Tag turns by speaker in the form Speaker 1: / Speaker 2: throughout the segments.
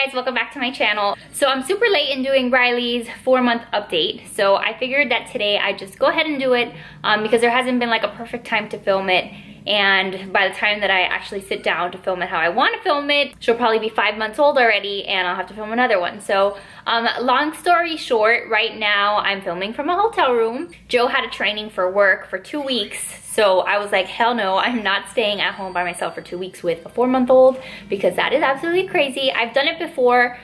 Speaker 1: guys, welcome back to my channel. So I'm super late in doing Riley's 4-month update, so I figured that today I just go ahead and do it because there hasn't been like a perfect time to film it, and by the time that I actually sit down to film it how I want to film it, she'll probably be 5 months old already and I'll have to film another one. So long story short, right now I'm filming from a hotel room. Joe had a training for work for 2 weeks, so I was like, hell no, I'm not staying at home by myself for 2 weeks with a 4-month-old because that is absolutely crazy. I've done it before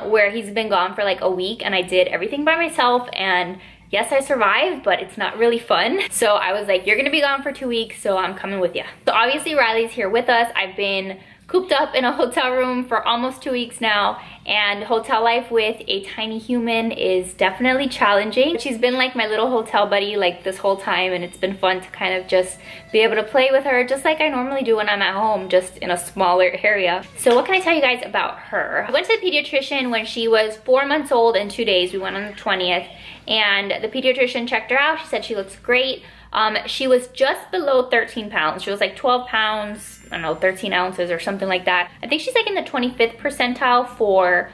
Speaker 1: where he's been gone for like a week and I did everything by myself, and yes, I survived, but it's not really fun. So I was like, you're gonna be gone for 2 weeks, so I'm coming with you. So obviously Riley's here with us. I've been cooped up in a hotel room for almost 2 weeks now, and hotel life with a tiny human is definitely challenging. She's been like my little hotel buddy like this whole time, and it's been fun to kind of just be able to play with her just like I normally do when I'm at home, just in a smaller area. So what can I tell you guys about her? I went to the pediatrician when she was 4 months old and 2 days. We went on the 20th, and the pediatrician checked her out. She said she looks great. She was just below 13 pounds. She was like 12 pounds, I don't know, 13 ounces or something like that. I think she's like in the 25th percentile for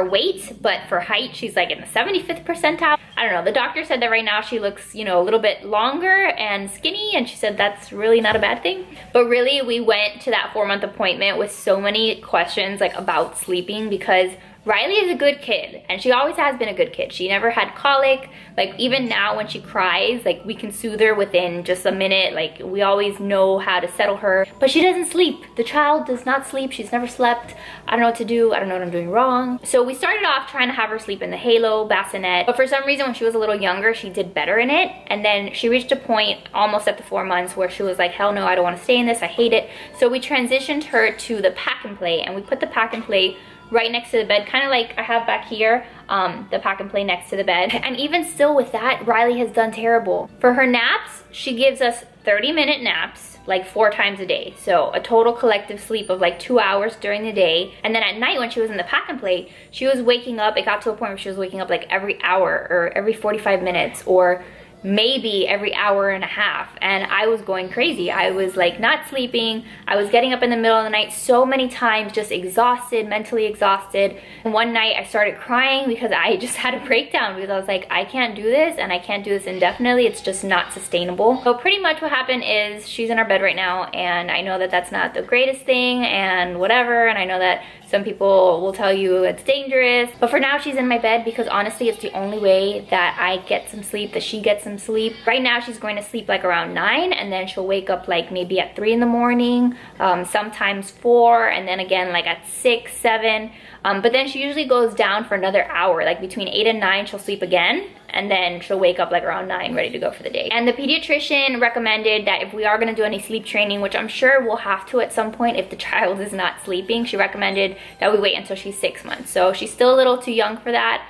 Speaker 1: weight, but for height, she's like in the 75th percentile. I don't know, the doctor said that right now she looks, you know, a little bit longer and skinny, and she said that's really not a bad thing. But really, we went to that 4-month appointment with so many questions like about sleeping, because Riley is a good kid, and she always has been a good kid. She never had colic. Like, even now when she cries, like, we can soothe her within just a minute. Like, we always know how to settle her, but she doesn't sleep. The child does not sleep. She's never slept. I don't know what to do. I don't know what I'm doing wrong. So we started off trying to have her sleep in the halo bassinet, but for some reason when she was a little younger, she did better in it. And then she reached a point almost at the 4 months where she was like, hell no, I don't want to stay in this. I hate it. So we transitioned her to the pack and play, and we put the pack and play right next to the bed, kind of like I have back here, the pack and play next to the bed. And even still with that, Riley has done terrible. For her naps, she gives us 30-minute naps like 4 times a day. So a total collective sleep of like 2 hours during the day. And then at night when she was in the pack and play, she was waking up, it got to a point where she was waking up like every hour or every 45 minutes or maybe every hour and a half, and I was going crazy. I was like not sleeping. I was getting up in the middle of the night so many times, just exhausted, mentally exhausted. And one night I started crying because I just had a breakdown, because I was like, I can't do this, and I can't do this indefinitely. It's just not sustainable. So pretty much what happened is she's in our bed right now, and I know that that's not the greatest thing and whatever, and I know that some people will tell you it's dangerous, but for now she's in my bed because honestly it's the only way that I get some sleep, that she gets some sleep. Right now she's going to sleep like around 9, and then she'll wake up like maybe at 3 in the morning, sometimes 4, and then again like at 6, 7. But then she usually goes down for another hour, like between 8 and 9 she'll sleep again, and then she'll wake up like around 9 ready to go for the day. And the pediatrician recommended that if we are going to do any sleep training, which I'm sure we'll have to at some point if the child is not sleeping, she recommended that we wait until she's 6 months. So she's still a little too young for that,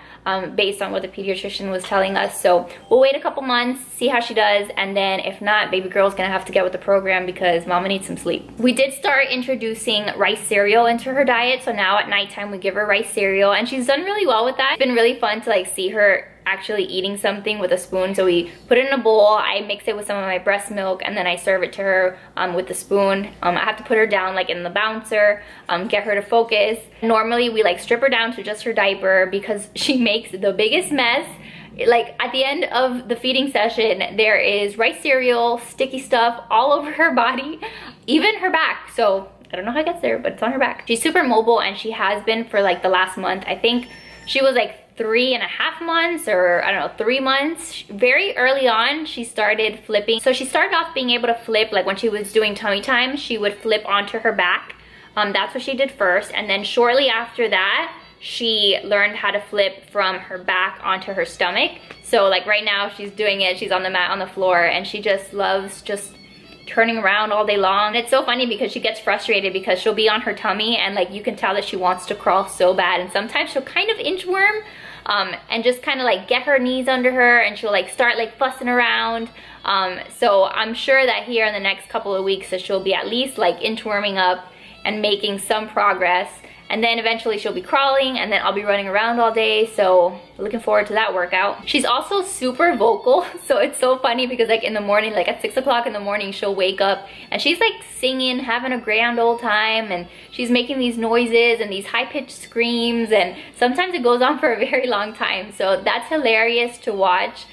Speaker 1: based on what the pediatrician was telling us. So we'll wait a couple months, see how she does, and then if not, baby girl's gonna have to get with the program because mama needs some sleep. We did start introducing rice cereal into her diet, so now at nighttime we give her rice cereal, and she's done really well with that. It's been really fun to like see her actually eating something with a spoon. So we put it in a bowl, I mix it with some of my breast milk, and then I serve it to her with the spoon. I have to put her down like in the bouncer, get her to focus. Normally we like strip her down to just her diaper because she makes the biggest mess. Like at the end of the feeding session, there is rice cereal, sticky stuff all over her body, even her back. So I don't know how it gets there, but it's on her back. She's super mobile, and she has been for like the last month. I think she was like 3.5 months, or I don't know, 3 months. Very early on she started flipping. So she started off being able to flip, like when she was doing tummy time, she would flip onto her back. That's what she did first, and then shortly after that she learned how to flip from her back onto her stomach. So like right now she's doing it, she's on the mat on the floor, and she just loves just turning around all day long. And it's so funny because she gets frustrated because she'll be on her tummy and like you can tell that she wants to crawl so bad, and sometimes she'll kind of inchworm and just kind of like get her knees under her, and she'll like start like fussing around. So I'm sure that here in the next couple of weeks that she'll be at least like inchworming up and making some progress. and then eventually she'll be crawling, and then I'll be running around all day. So looking forward to that workout. She's also super vocal, so it's so funny because like in the morning, like at 6 o'clock in the morning, she'll wake up and she's like singing, having a grand old time, and she's making these noises and these high-pitched screams, and sometimes it goes on for a very long time. So that's hilarious to watch.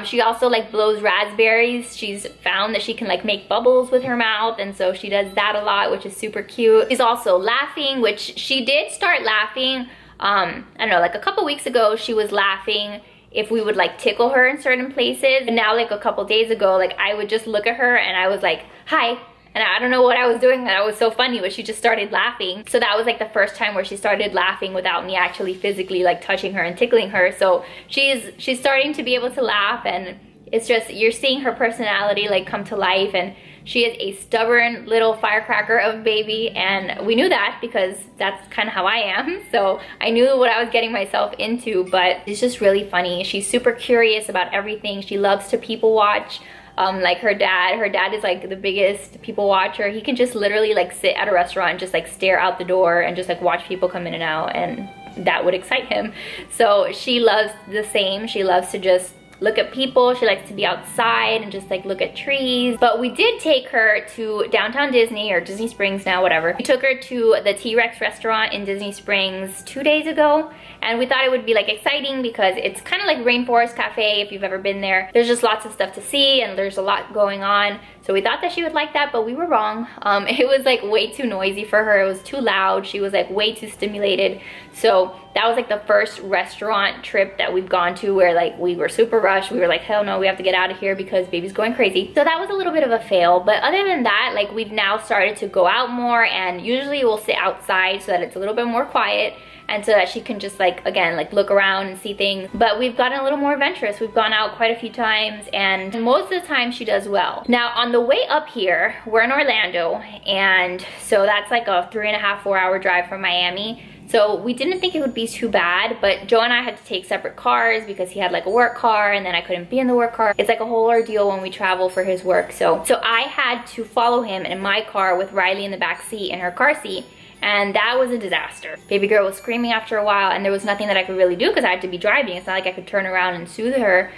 Speaker 1: She also like blows raspberries. She's found that she can like make bubbles with her mouth, and so she does that a lot, which is super cute. She's also laughing, which she did start laughing. I don't know, like a couple weeks ago she was laughing if we would like tickle her in certain places, and now like a couple days ago, like I would just look at her and I was like, hi. And I don't know what I was doing that was so funny, but she just started laughing. So that was like the first time where she started laughing without me actually physically like touching her and tickling her. So she's starting to be able to laugh, and it's just, you're seeing her personality like come to life, and she is a stubborn little firecracker of a baby, and we knew that because that's kind of how I am. So I knew what I was getting myself into, but it's just really funny. She's super curious about everything. She loves to people watch. Like her dad is like the biggest people watcher. He can just literally like sit at a restaurant and just like stare out the door and just like watch people come in and out, and that would excite him. So she loves the same. She loves to just look at people. She likes to be outside and just like look at trees. But we did take her to downtown Disney, or Disney Springs now, whatever. We took her to the T-Rex restaurant in Disney Springs 2 days ago, and we thought it would be like exciting because it's kind of like Rainforest Cafe if you've ever been there. There's just lots of stuff to see and there's a lot going on. So we thought that she would like that, but we were wrong. It was like way too noisy for her. It was too loud. She was like way too stimulated. So that was like the first restaurant trip that we've gone to where like we were super rushed. We were like, hell no, we have to get out of here because baby's going crazy. So that was a little bit of a fail. But other than that, like we've now started to go out more, and usually we'll sit outside so that it's a little bit more quiet, and so that she can just like, again, like look around and see things. But we've gotten a little more adventurous. We've gone out quite a few times, and most of the time she does well. Now on the way up here, we're in Orlando, and so that's like a 3.5–4 hour drive from Miami. So we didn't think it would be too bad, but Joe and I had to take separate cars because he had like a work car, and then I couldn't be in the work car. It's like a whole ordeal when we travel for his work. So I had to follow him in my car with Riley in the back seat in her car seat, and that was a disaster. Baby girl was screaming after a while, and there was nothing that I could really do because I had to be driving. It's not like I could turn around and soothe her.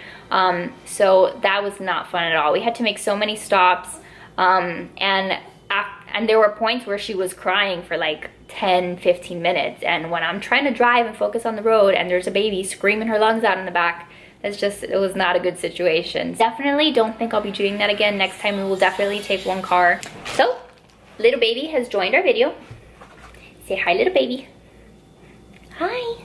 Speaker 1: So that was not fun at all. We had to make so many stops, and there were points where she was crying for like 10–15 minutes, and when I'm trying to drive and focus on the road and there's a baby screaming her lungs out in the back, it was not a good situation. Definitely don't think I'll be doing that again. Next time we will definitely take one car. So little baby has joined our video. Say hi, little baby. Hi.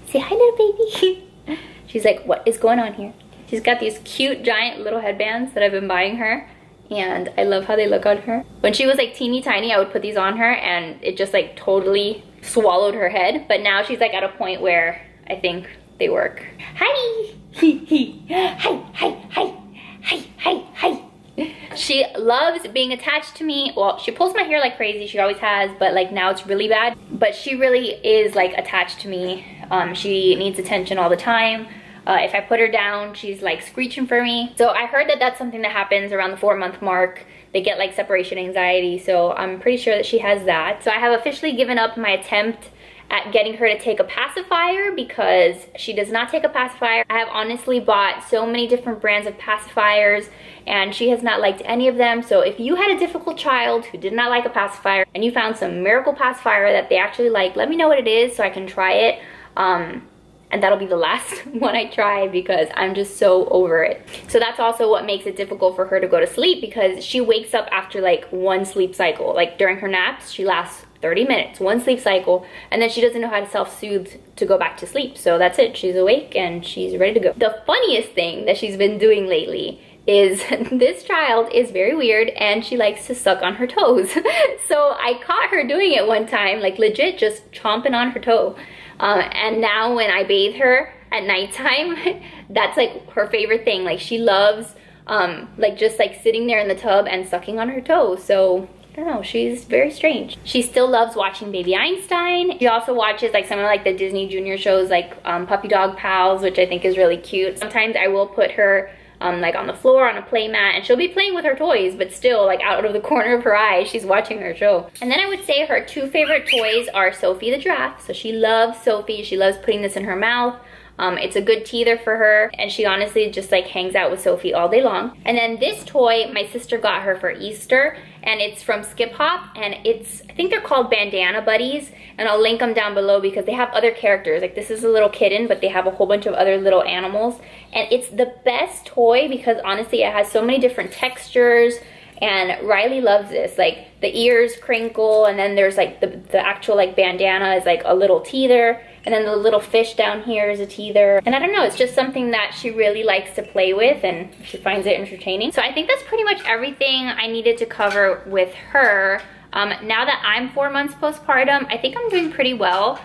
Speaker 1: Say hi, little baby. She's like, what is going on here? She's got these cute giant little headbands that I've been buying her, and I love how they look on her. When she was like teeny tiny, I would put these on her and it just like totally swallowed her head. But now she's like at a point where I think they work. Hi. Hi, hi, hi, hi, hi, hi. She loves being attached to me. Well, she pulls my hair like crazy. She always has, but like now it's really bad. But she really is like attached to me. She needs attention all the time. If I put her down, she's like screeching for me. So I heard that that's something that happens around the 4-month mark. They get like separation anxiety. So I'm pretty sure that she has that. So I have officially given up my attempt at getting her to take a pacifier because she does not take a pacifier. I have honestly bought so many different brands of pacifiers and she has not liked any of them. So if you had a difficult child who did not like a pacifier and you found some miracle pacifier that they actually like, let me know what it is so I can try it. And that'll be the last one I try because I'm just so over it. So that's also what makes it difficult for her to go to sleep because she wakes up after like one sleep cycle. Like during her naps, she lasts 30 minutes, one sleep cycle, and then she doesn't know how to self-soothe to go back to sleep. So that's it, she's awake and she's ready to go. The funniest thing that she's been doing lately is this child is very weird and she likes to suck on her toes. So I caught her doing it one time, like legit just chomping on her toe. And now when I bathe her at nighttime, that's like her favorite thing. Like she loves like just like sitting there in the tub and sucking on her toes. So I don't know, she's very strange. She still loves watching Baby Einstein. She also watches like some of like the Disney Junior shows like Puppy Dog Pals, which I think is really cute. Sometimes I will put her like on the floor, on a play mat, and she'll be playing with her toys, but still like out of the corner of her eye, she's watching her show. And then I would say her 2 favorite toys are Sophie the giraffe. So she loves Sophie. She loves putting this in her mouth. It's a good teether for her, and she honestly just like hangs out with Sophie all day long. And then this toy my sister got her for Easter, and it's from Skip Hop, and I think they're called Bandana Buddies, and I'll link them down below because they have other characters. Like this is a little kitten, but they have a whole bunch of other little animals, and it's the best toy because honestly it has so many different textures, and Riley loves this. Like the ears crinkle, and then there's like the actual like bandana is like a little teether, and then the little fish down here is a teether. And I don't know, it's just something that she really likes to play with, and she finds it entertaining. So I think that's pretty much everything I needed to cover with her. Now that I'm 4 months postpartum, I think I'm doing pretty well.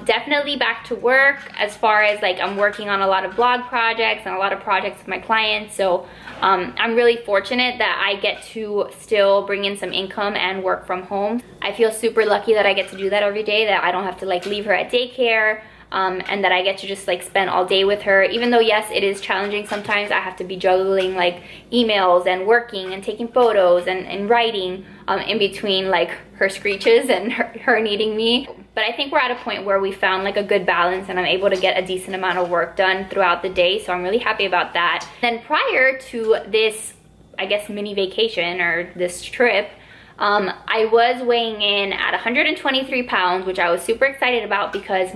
Speaker 1: Definitely back to work as far as like I'm working on a lot of blog projects and a lot of projects with my clients. So I'm really fortunate that I get to still bring in some income and work from home. I feel super lucky that I get to do that every day, that I don't have to like leave her at daycare. And that I get to just like spend all day with her, even though yes, it is challenging sometimes. I have to be juggling like emails and working and taking photos and writing in between like her screeches and her needing me. But I think we're at a point where we found like a good balance, and I'm able to get a decent amount of work done throughout the day, so I'm really happy about that. Then prior to this, I guess, mini vacation or this trip, I was weighing in at 123 pounds, which I was super excited about because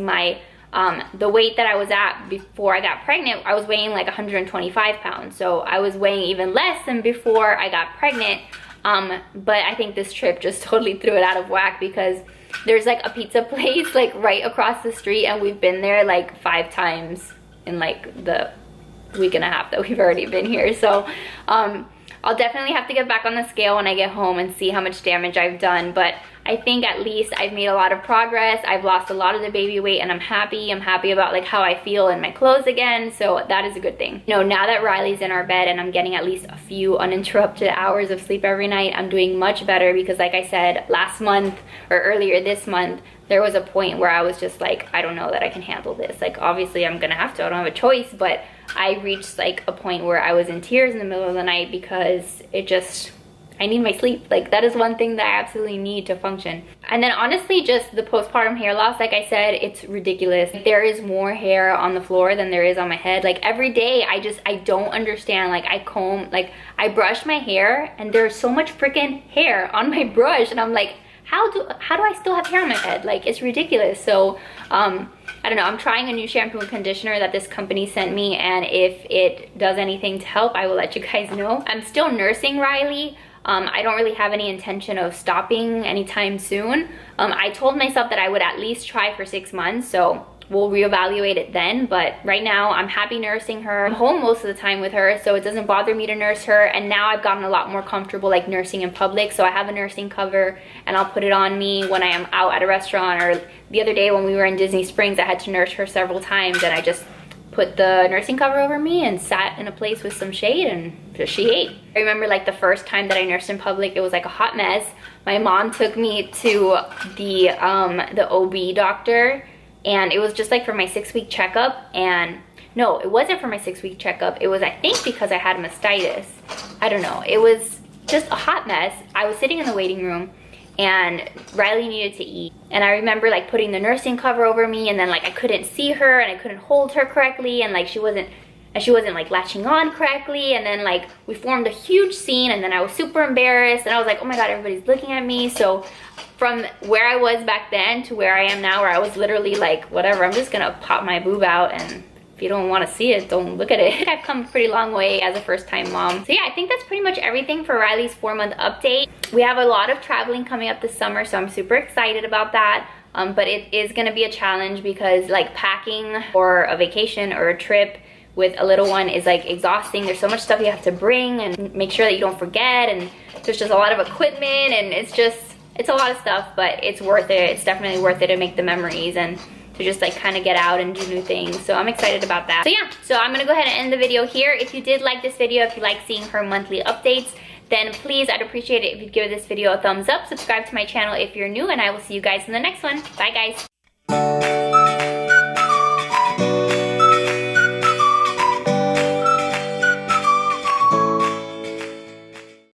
Speaker 1: the weight that I was at before I got pregnant, I was weighing like 125 pounds. So I was weighing even less than before I got pregnant. But I think this trip just totally threw it out of whack because there's like a pizza place like right across the street, and we've been there like 5 times in like the week and a half that we've already been here. So I'll definitely have to get back on the scale when I get home and see how much damage I've done, but I think at least I've made a lot of progress. I've lost a lot of the baby weight, and I'm happy. I'm happy about like how I feel in my clothes again, so that is a good thing. You know, now that Riley's in our bed and I'm getting at least a few uninterrupted hours of sleep every night, I'm doing much better because like I said, last month or earlier this month, there was a point where I was just like, I don't know that I can handle this. Like obviously I'm gonna have to, I don't have a choice, but I reached like a point where I was in tears in the middle of the night because I need my sleep. Like that is one thing that I absolutely need to function. And then honestly, just the postpartum hair loss, like I said, it's ridiculous. There is more hair on the floor than there is on my head. Like every day, I don't understand. Like I brush my hair and there's so much freaking hair on my brush, and I'm like, how do I still have hair on my head? Like it's ridiculous. So I don't know, I'm trying a new shampoo and conditioner that this company sent me, and if it does anything to help, I will let you guys know. I'm still nursing Riley. I don't really have any intention of stopping anytime soon. I told myself that I would at least try for 6 months, so we'll reevaluate it then. But right now I'm happy nursing her. I'm home most of the time with her, so it doesn't bother me to nurse her. And now I've gotten a lot more comfortable like nursing in public, so I have a nursing cover and I'll put it on me when I am out at a restaurant. Or the other day when we were in Disney Springs, I had to nurse her several times, and I just put the nursing cover over me and sat in a place with some shade, and she ate. I remember like the first time that I nursed in public, it was like a hot mess. My mom took me to the OB doctor, and it was just like for my 6-week checkup. And no, it wasn't for my 6-week checkup. It was, I think, because I had mastitis. I don't know. It was just a hot mess. I was sitting in the waiting room, and Riley needed to eat. And I remember like putting the nursing cover over me, and then like I couldn't see her and I couldn't hold her correctly, and like she wasn't like latching on correctly, and then like we formed a huge scene, and then I was super embarrassed, and I was like, oh my god, everybody's looking at me. So from where I was back then to where I am now, where I was literally like, whatever, I'm just gonna pop my boob out, and if you don't want to see it, don't look at it. I've come a pretty long way as a first-time mom. So yeah, I think that's pretty much everything for Riley's 4-month update. We have a lot of traveling coming up this summer, so I'm super excited about that. But it is gonna be a challenge because like packing for a vacation or a trip with a little one is like exhausting. There's so much stuff you have to bring and make sure that you don't forget, and there's just a lot of equipment, and it's a lot of stuff, but it's worth it. It's definitely worth it to make the memories and to just like kind of get out and do new things. So I'm excited about that. So yeah, so I'm gonna go ahead and end the video here. If you did like this video, if you like seeing her monthly updates, then please, I'd appreciate it if you'd give this video a thumbs up. Subscribe to my channel if you're new, and I will see you guys in the next one. Bye guys.